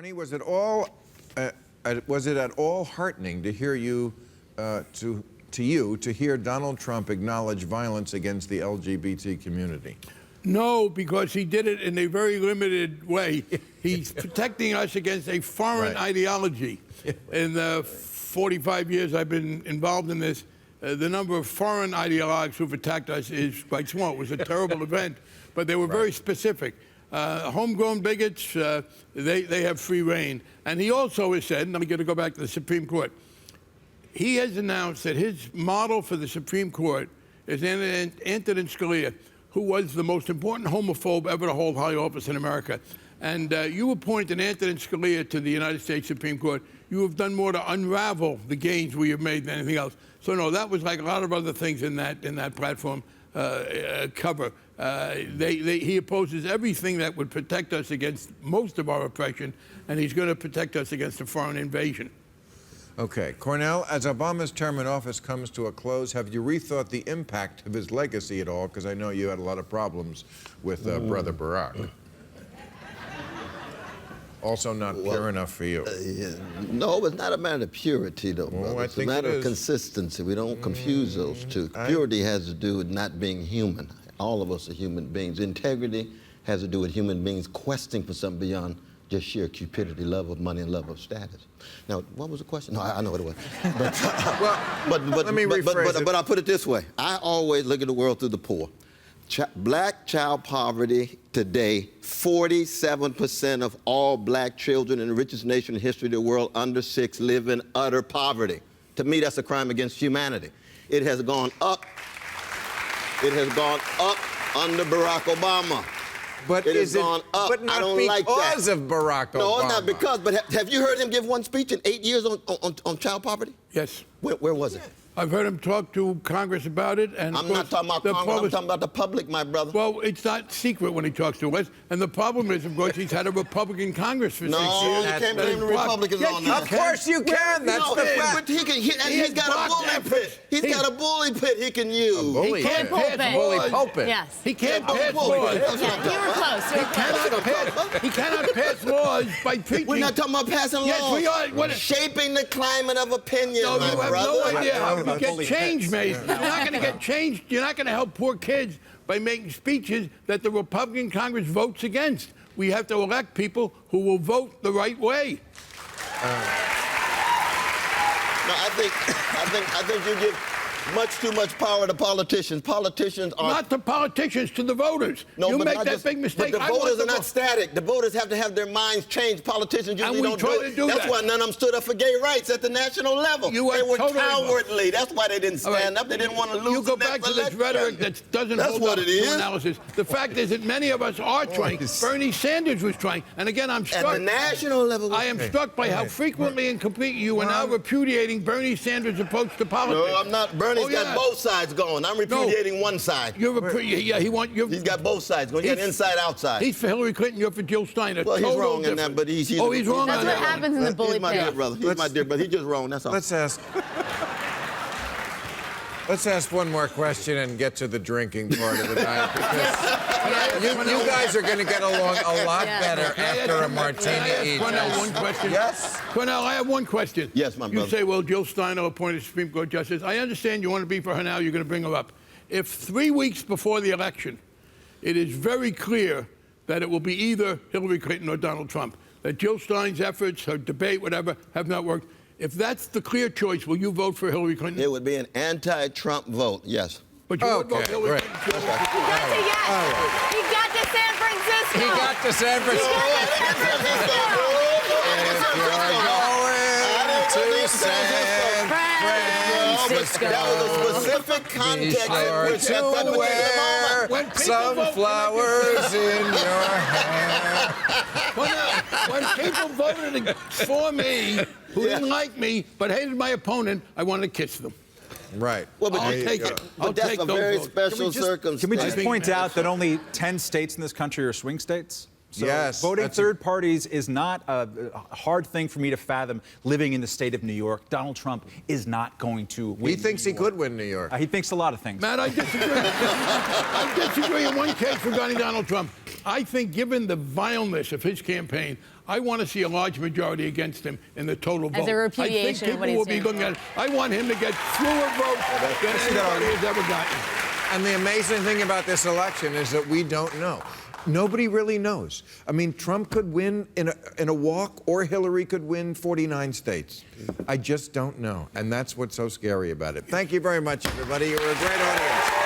Barney, was it at all heartening to hear you, to hear Donald Trump acknowledge violence against the LGBT community? No, because he did it in a very limited way. He's protecting us against a foreign ideology. In the 45 years I've been involved in this, the number of foreign ideologues who've attacked us is quite small. It was a terrible event, but they were very specific. Homegrown bigots, they have free reign. And he also has said, and I'm going to go back to the Supreme Court, he has announced that his model for the Supreme Court is Antonin Scalia, who was the most important homophobe ever to hold high office in America. And you appointed Antonin Scalia to the United States Supreme Court. You have done more to unravel the gains we have made than anything else. So no, that was like a lot of other things in that platform cover. He opposes everything that would protect us against most of our oppression, and he's going to protect us against a foreign invasion. Okay. Cornel, as Obama's term in office comes to a close, have you rethought the impact of his legacy at all? Because I know you had a lot of problems with Brother Barack. Also not pure enough for you. No, it's not a matter of purity, though, brother. I it's think a matter it of is. consistency. We don't confuse those two. Purity has to do with not being human. All of us are human beings. Integrity has to do with human beings questing for something beyond just sheer cupidity, love of money, and love of status. Now, what was the question? No, I know what it was. But, let me rephrase it. But I'll put it this way. I always look at the world through the poor. Black child poverty today, 47% of all black children in the richest nation in the history of the world, under 6, live in utter poverty. To me, that's a crime against humanity. It has gone up. It has gone up under Barack Obama. But it has gone up. But not I don't like that. because of Barack Obama. No, it's not because. But have you heard him give one speech in 8 years on child poverty? Yes. Where was it? I've heard him talk to Congress about it. And I'm not talking about Congress, I'm talking about the public, my brother. Well, it's not secret when he talks to us. And the problem is, of course, he's had a Republican Congress for 6 years. No, you can't blame the Republicans on that. Of course you can. That's the fact. He's got a bully pit. He's got a bully pit he can use. Bully He can't pit. pass Bully laws. pulpit. Yes. He can't pass laws. Yeah, you were close. He cannot pass laws by preaching. We're not talking about passing laws. Yes, we are. What Shaping the climate of opinion, No, my you have brother. no idea how you get bully change pits. made. You're not going to get change. You're not going to help poor kids by making speeches that the Republican Congress votes against. We have to elect people who will vote the right way. No, I think you give much too much power to politicians. Politicians are Not the politicians, to the voters. No, you but make not that just, big mistake. But the voters are not static. The voters have to have their minds changed. Politicians usually we don't try do to it. do That's that. why none of them stood up for gay rights at the national level. You are they were totally wrong. cowardly. That's why they didn't stand up. They didn't want to lose. You go the back next to this election. rhetoric that doesn't That's hold what up it is. to analysis. The fact is that many of us are trying. Bernie Sanders was trying. And again, I'm At struck. the national level. I am struck by how frequently and completely you are now repudiating Bernie Sanders' approach to politics. No, I'm not. Bernie's got both sides going. I'm repudiating one side. He's got both sides going. He's got inside, outside. He's for Hillary Clinton. You're for Jill Stein. Well, he's wrong in that, but he's he's wrong That's on what that. happens in the bully He's my dear pit. brother. He's my dear brother. He's just wrong. That's all. Let's ask one more question and get to the drinking part of the night, because you guys are going to get along a lot better after a martini each. Cornel, one question. Yes? Cornel, I have one question. Yes, my brother. You say, well, Jill Stein will appoint a Supreme Court justice. I understand you want to be for her now. You're going to bring her up. If 3 weeks before the election, it is very clear that it will be either Hillary Clinton or Donald Trump, that Jill Stein's efforts, her debate, whatever, have not worked. If that's the clear choice, will you vote for Hillary Clinton? It would be an anti-Trump vote, yes. But you would vote Hillary great. Clinton. He got to yes. He got to San Francisco. He got to San Francisco. If you're going to San Francisco, That was a specific be context in sure which at that to particular wear moment. some flowers in your hair. When people voted for me, who didn't like me, but hated my opponent, I wanted to kiss them. Right. Well, but I'll take it. I'll But that's take a those very votes. special circumstance. Can we just think point that's out that only 10 states in this country are swing states? So Yes, voting that's a- third parties is not a hard thing for me to fathom living in the state of New York. Donald Trump is not going to win. He thinks he could win New York. He thinks a lot of things. Matt, I disagree. I disagree in one case regarding Donald Trump. I think, given the vileness of his campaign, I want to see a large majority against him in the total vote. As a repudiation I of what think he's people will be doing. looking at it. I want him to get fewer votes than anybody has ever gotten. And the amazing thing about this election is that we don't know. Nobody really knows. I mean, Trump could win in a walk, or Hillary could win 49 states. I just don't know. And that's what's so scary about it. Thank you very much, everybody. You were a great audience.